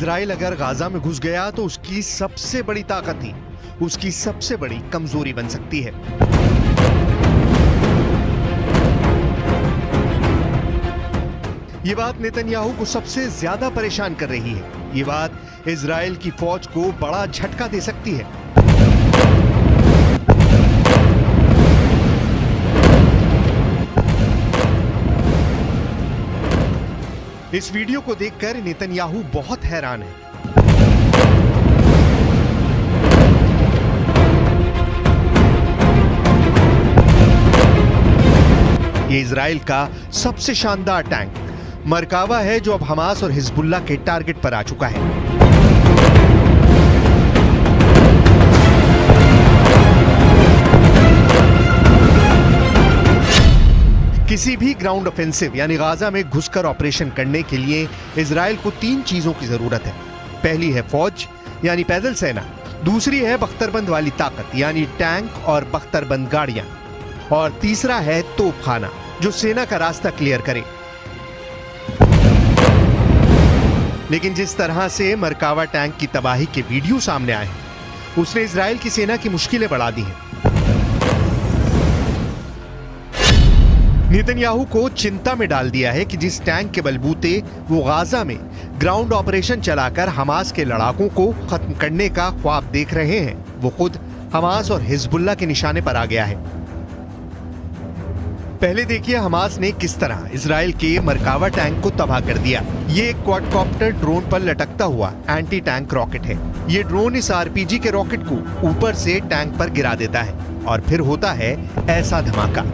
Israel अगर Gaza में घुस गया तो उसकी सबसे बड़ी ताकत ही उसकी सबसे बड़ी कमजोरी बन सकती है। ये बात नेतन्याहू को सबसे ज्यादा परेशान कर रही है। ये बात इजराइल की फौज को बड़ा झटका दे सकती है। इस वीडियो को देखकर नेतन्याहू बहुत हैरान है। ये इजराइल का सबसे शानदार टैंक मरकावा है, जो अब हमास और हिजबुल्लाह के टारगेट पर आ चुका है। किसी भी ग्राउंड ऑफेंसिव यानी गाजा में घुसकर ऑपरेशन करने के लिए इजराइल को 3 चीजों की जरूरत है। पहली है फौज यानी पैदल सेना, दूसरी है बख्तरबंद वाली ताकत यानी टैंक और बख्तरबंद गाड़ियां, और तीसरा है तोपखाना जो सेना का रास्ता क्लियर करे। लेकिन जिस तरह से मरकावा टैंक की तबाही के वीडियो सामने आए हैं, उसने इजराइल की सेना की मुश्किलें बढ़ा दी हैं। नेतन्याहू को चिंता में डाल दिया है कि जिस टैंक के बलबूते वो गाजा में ग्राउंड ऑपरेशन चलाकर हमास के लड़ाकों को खत्म करने का ख्वाब देख रहे हैं, वो खुद हमास और हिजबुल्लाह के निशाने पर आ गया है। पहले देखिए हमास ने किस तरह इजराइल के मरकावा टैंक को तबाह कर दिया। ये एक क्वाडकॉप्टर ड्रोन पर लटकता हुआ एंटी टैंक रॉकेट है। ये ड्रोन इस आरपीजी के रॉकेट को ऊपर से टैंक पर गिरा देता है और फिर होता है ऐसा धमाका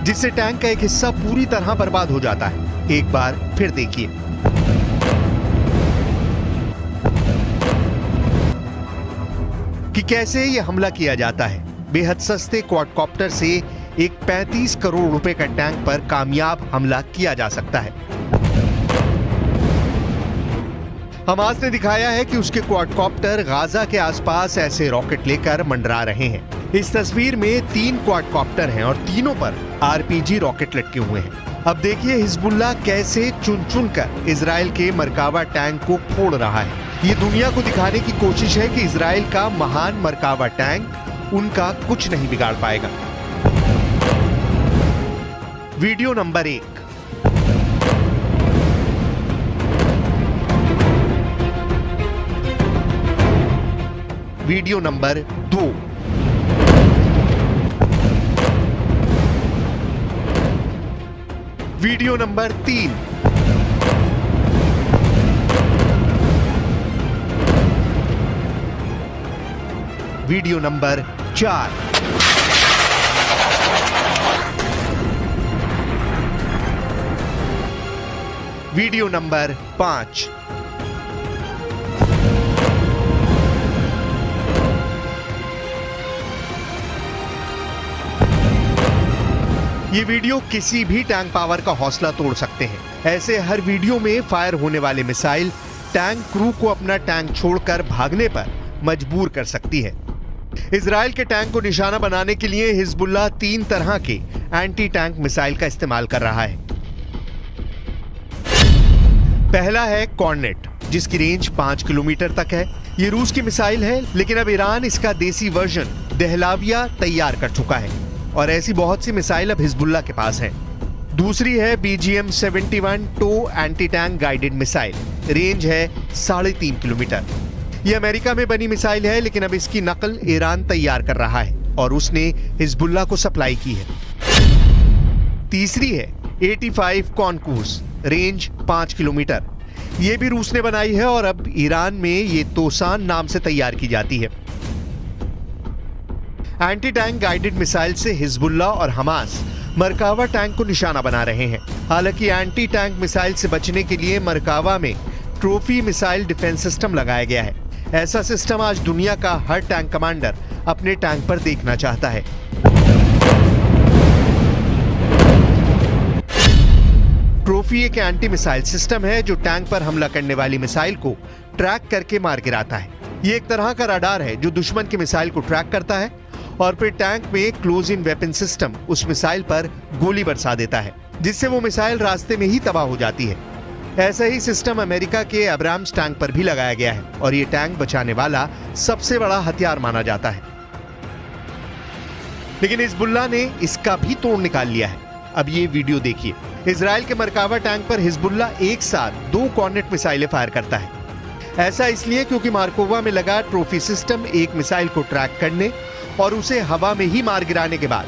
जिससे टैंक का एक हिस्सा पूरी तरह बर्बाद हो जाता है। एक बार फिर देखिए। कि कैसे यह हमला किया जाता है। बेहद सस्ते क्वाडकॉप्टर से एक 35 करोड़ रुपए का टैंक पर कामयाब हमला किया जा सकता है। हमास ने दिखाया है कि उसके क्वाडकॉप्टर गाजा के आसपास ऐसे रॉकेट लेकर मंडरा रहे हैं। इस तस्वीर में 3 क्वाडकॉप्टर हैं और तीनों पर आरपीजी रॉकेट लटके हुए हैं। अब देखिए हिजबुल्लाह कैसे चुन चुन कर इजराइल के मरकावा टैंक को फोड़ रहा है। ये दुनिया को दिखाने की कोशिश है कि इजराइल का महान मरकावा टैंक उनका कुछ नहीं बिगाड़ पाएगा। Video number 1। Video number 2। Video number 3। Video number 4। Video number 5। ये वीडियो किसी भी टैंक पावर का हौसला तोड़ सकते हैं। ऐसे हर वीडियो में फायर होने वाले मिसाइल टैंक क्रू को अपना टैंक छोड़कर भागने पर मजबूर कर सकती है। इजराइल के टैंक को निशाना बनाने के लिए हिजबुल्लाह 3 तरह के एंटी टैंक मिसाइल का इस्तेमाल कर रहा है। पहला है कॉर्नेट, जिसकी रेंज 5 किलोमीटर तक है। ये रूस की मिसाइल है, लेकिन अब ईरान इसका देसी वर्जन दहलाविया तैयार कर चुका है और ऐसी बहुत सी मिसाइल अब हिजबुल्लाह के पास है। दूसरी है BGM-71 टो anti tank guided missile. Range है 3.5 किलोमीटर। यह अमेरिका में बनी मिसाइल है, लेकिन अब इसकी नकल ईरान तैयार कर रहा है और उसने हिजबुल्लाह को सप्लाई की है। तीसरी है 85 कॉनकूस। Range 5 kilometre. यह भी रूस ने बनाई है और अब ईरान में ये तोसान नाम से तैयार की जाती है। एंटी टैंक गाइडेड मिसाइल से हिजबुल्लाह और हमास मरकावा टैंक को निशाना बना रहे हैं। हालांकि एंटी टैंक मिसाइल से बचने के लिए मरकावा में ट्रॉफी मिसाइल डिफेंस सिस्टम लगाया गया है। ऐसा सिस्टम आज दुनिया का हर टैंक कमांडर अपने टैंक पर देखना चाहता है। ट्रॉफी एक एंटी मिसाइल सिस्टम है जो टैंक पर हमला करने वाली मिसाइल को ट्रैक करके मार गिराता है। ये एक तरह का रडार है जो दुश्मन की मिसाइल को ट्रैक करता है और फिर टैंक में क्लोज इन वेपन सिस्टम उस मिसाइल पर गोली बरसा देता है, जिससे वो मिसाइल रास्ते में ही तबाह हो जाती है। ऐसा ही सिस्टम अमेरिका के अब्राम्स टैंक पर भी लगाया गया है और ये टैंक बचाने वाला सबसे बड़ा हथियार माना जाता है। लेकिन हिजबुल्लाह ने इसका भी तोड़ निकाल लिया है। अब ये वीडियो देखिए। इजराइल के मरकावा टैंक पर हिजबुल्लाह एक साथ 2 कॉर्नेट मिसाइलें फायर करता है। ऐसा इसलिए क्योंकि मार्कोवा में लगा ट्रॉफी सिस्टम एक मिसाइल को ट्रैक करने और उसे हवा में ही मार गिराने के बाद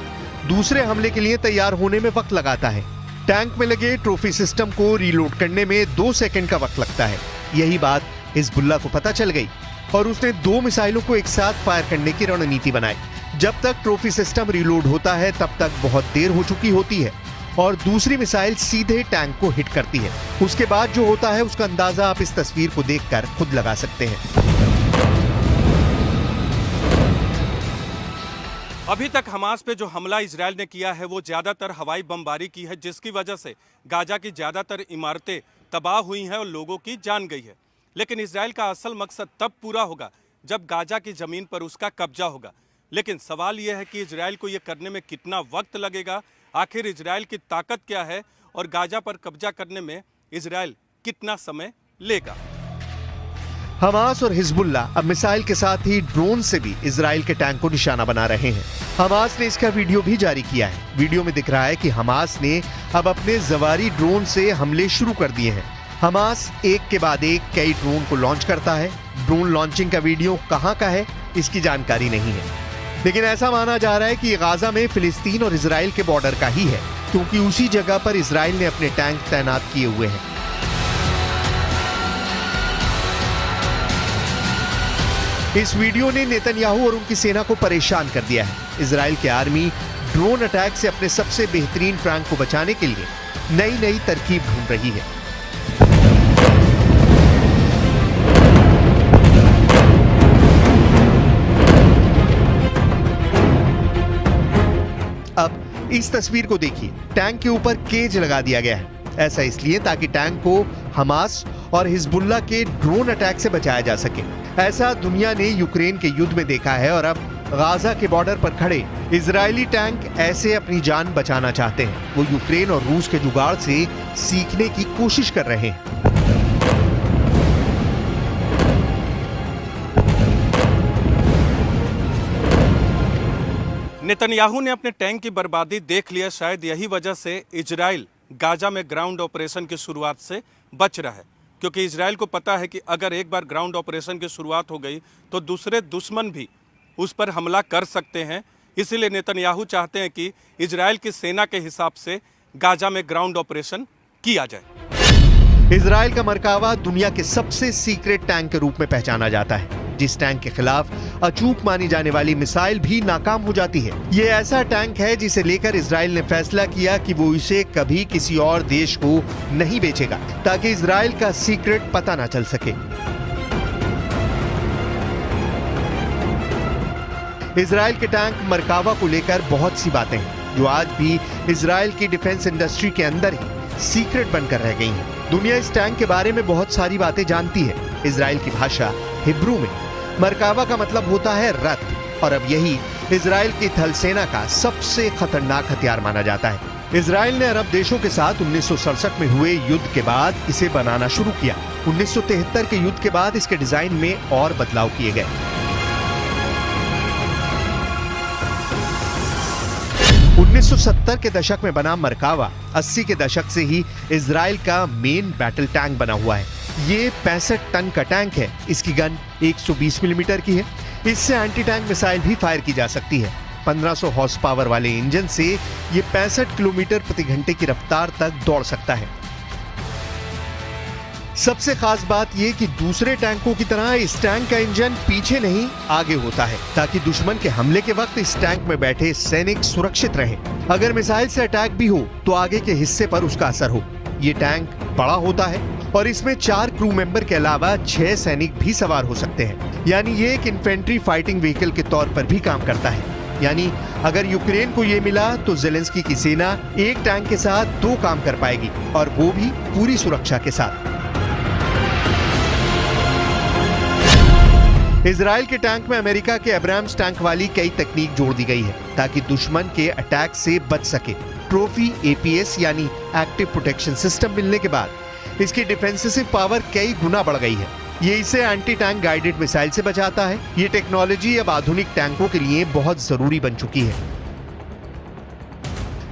दूसरे हमले के लिए तैयार होने में वक्त लगाता है। टैंक में लगे ट्रॉफी सिस्टम को रीलोड करने में 2 सेकंड का वक्त लगता है। यही बात हिजबुल्लाह को पता चल गई और उसने 2 मिसाइलों को एक साथ फायर करने की रणनीति बनाई। जब तक ट्रॉफी सिस्टम रीलोड होता है तब तक बहुत देर हो चुकी होती है और दूसरी मिसाइल सीधे टैंक को हिट करती है। उसके बाद जो होता है उसका अंदाजा आप इस तस्वीर को देखकर खुद लगा सकते हैं। अभी तक हमास पे जो हमला इजराइल ने किया है वो ज्यादातर हवाई बमबारी की है, जिसकी वजह से गाजा की ज्यादातर इमारतें तबाह हुई हैं और लोगों की जान गई है। लेकिन इजराइल का असल मकसद तब पूरा होगा जब गाजा की जमीन पर उसका कब्जा होगा। लेकिन सवाल यह है कि इजराइल को यह करने में कितना वक्त लगेगा, आखिर इजराइल की ताकत क्या है और गाजा पर कब्जा करने में इजराइल कितना समय लेगा। हमास और हिजबुल्लाह अब मिसाइल के साथ ही ड्रोन से भी इजराइल के टैंक को निशाना बना रहे हैं। हमास ने इसका वीडियो भी जारी किया है। वीडियो में दिख रहा है कि हमास ने अब अपने जवारी ड्रोन से हमले शुरू कर दिए हैं। हमास एक के बाद एक कई ड्रोन को लॉन्च करता है। ड्रोन लॉन्चिंग का वीडियो कहां का है इसकी जानकारी नहीं है, लेकिन ऐसा माना जा रहा है कि गाजा में फिलिस्तीन और इजराइल के बॉर्डर का ही है, क्योंकि उसी जगह पर इजराइल ने अपने टैंक तैनात किए हुए हैं। इस वीडियो ने नेतन्याहू और उनकी सेना को परेशान कर दिया है। इजराइल की आर्मी ड्रोन अटैक से अपने सबसे बेहतरीन टैंक को बचाने के लिए नई नई तरकीब ढूंढ रही है। अब इस तस्वीर को देखिए। टैंक के ऊपर केज लगा दिया गया है। ऐसा इसलिए ताकि टैंक को हमास और हिजबुल्लाह के ड्रोन अटैक से बचाया जा सके। ऐसा दुनिया ने यूक्रेन के युद्ध में देखा है और अब गाजा के बॉर्डर पर खड़े इजरायली टैंक ऐसे अपनी जान बचाना चाहते हैं। वो यूक्रेन और रूस के जुगाड़ से सीखने की कोशिश कर रहे हैं। नेतन्याहू ने अपने टैंक की बर्बादी देख लिया। शायद यही वजह से इजराइल गाजा में ग्राउंड ऑपरेशन की शुरुआत से बच रहा है, क्योंकि इजराइल को पता है कि अगर एक बार ग्राउंड ऑपरेशन की शुरुआत हो गई तो दूसरे दुश्मन भी उस पर हमला कर सकते हैं। इसीलिए नेतन्याहू चाहते हैं कि इजराइल की सेना के हिसाब से गाजा में ग्राउंड ऑपरेशन किया जाए। इजराइल का मरकावा दुनिया के सबसे सीक्रेट टैंक के रूप में पहचाना जाता है, जिस टैंक के खिलाफ अचूक मानी जाने वाली मिसाइल भी नाकाम हो जाती है। ये ऐसा टैंक है जिसे लेकर इजराइल ने फैसला किया कि वो इसे कभी किसी और देश को नहीं बेचेगा, ताकि इजराइल का सीक्रेट पता ना चल सके। इजराइल के टैंक मरकावा को लेकर बहुत सी बातें हैं जो आज भी इजराइल की डिफेंस इंडस्ट्री के अंदर ही सीक्रेट बनकर रह गई हैं। दुनिया इस टैंक के बारे में बहुत सारी बातें जानती है। इजराइल की भाषा हिब्रू में मरकावा का मतलब होता है रथ, और अब यही इजराइल की थल सेना का सबसे खतरनाक हथियार माना जाता है। इजराइल ने अरब देशों के साथ 1967 में हुए युद्ध के बाद इसे बनाना शुरू किया। 1973 के युद्ध के बाद इसके डिजाइन में और बदलाव किए गए। 1970 के दशक में बना मरकावा 80 के दशक से ही इजराइल का मेन बैटल टैंक बना हुआ है। ये 65 टन का टैंक है। इसकी गन 120 मिलीमीटर की है। इससे एंटी टैंक मिसाइल भी फायर की जा सकती है। 1500 हॉर्स पावर वाले इंजन से ये 65 किलोमीटर प्रति घंटे की रफ्तार तक दौड़ सकता है। सबसे खास बात यह कि दूसरे टैंकों की तरह इस टैंक का इंजन पीछे नहीं आगे होता है, ताकि दुश्मन के हमले के वक्त इस टैंक में बैठे सैनिक सुरक्षित रहे। अगर मिसाइल से अटैक भी हो तो आगे के हिस्से पर उसका असर हो। ये टैंक बड़ा होता है और इसमें 4 क्रू मेंबर के अलावा 6 सैनिक भी सवार हो सकते हैं। यानी ये एक इन्फेंट्री फाइटिंग व्हीकल के तौर पर भी काम करता है। यानी अगर यूक्रेन को ये मिला तो जेलेंस्की की सेना एक टैंक के साथ 2 काम कर पाएगी, और वो भी पूरी सुरक्षा के साथ। इजराइल के टैंक में अमेरिका के एब्राम्स टैंक वाली कई तकनीक जोड़ दी गई है ताकि दुश्मन के अटैक से बच सके। ट्रॉफी एपीएस यानी एक्टिव प्रोटेक्शन सिस्टम मिलने के बाद इसकी डिफेंसिव पावर कई गुना बढ़ गई है। ये इसे एंटी टैंक गाइडेड मिसाइल से बचाता है। ये टेक्नोलॉजी अब आधुनिक टैंकों के लिए बहुत जरूरी बन चुकी है।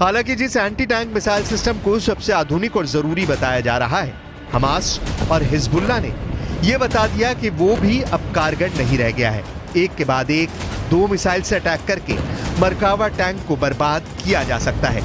हालांकि जिस एंटी टैंक मिसाइल सिस्टम को सबसे आधुनिक और जरूरी बताया जा रहा है, हमास और हिजबुल्लाह ने यह बता दिया कि वो भी अब कारगर नहीं रह गया है। एक के बाद एक 2 मिसाइल से अटैक करके मरकावा टैंक को बर्बाद किया जा सकता है।